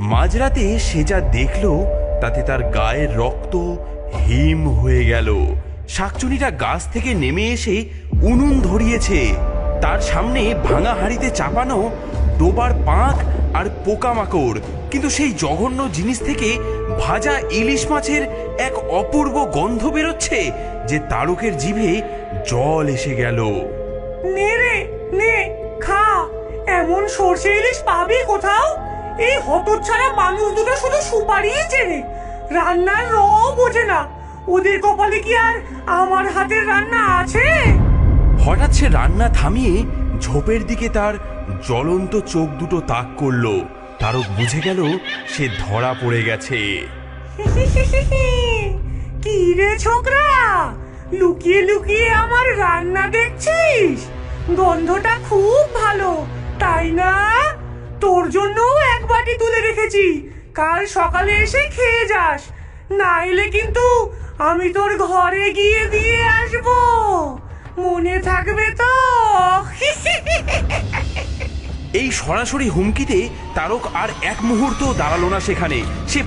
মাঝরাতে সে যা দেখল তাতে তার গায়ের রক্ত হিম হয়ে গেল। শাকচুনিটা গাছ থেকে নেমে এসে উনুন ধরিয়েছে। তার সামনে ভাঙা হাঁড়িতে চাপানো ডোবার পাঁক আর পোকামাকড়, কিন্তু সেই জঘন্য জিনিস থেকে ভাজা ইলিশ মাছের এক অপূর্ব গন্ধ বেরোচ্ছে যে তারকের জিভে জল এসে গেল। নে রে নে, খা। এমন সর্ষে ইলিশ পাবি কোথাও? এই হতচ্ছাড়া মানুষ দুটো শুধু সুপারিই চেনে, রান্নার র বোঝে না। ওদের কপালে কি আর আমার হাতের রান্না আছে? হঠাৎ সে রান্না থামিয়ে ঝোপের দিকে তার জ্বলন্ত চোখ দুটো তাক করলো। তারক বুঝে গেল সে ধরা পড়ে গেছে। কি রে ছোকরা, লুকিয়ে লুকিয়ে আমার রান্না দেখছিস? গন্ধটা খুব ভালো, তাই না? তোর জন্য এক বাটি তুলে রেখেছি, কাল সকালে এসে খেয়ে যাস। না এলে কিন্তু আমি তোর ঘরে গিয়ে দিয়ে আসবো, মনে থাকবে তো? এই সরাসরি হুমকিতে তারক আর এক মুহূর্ত দাঁড়ালো না সেখানে। সে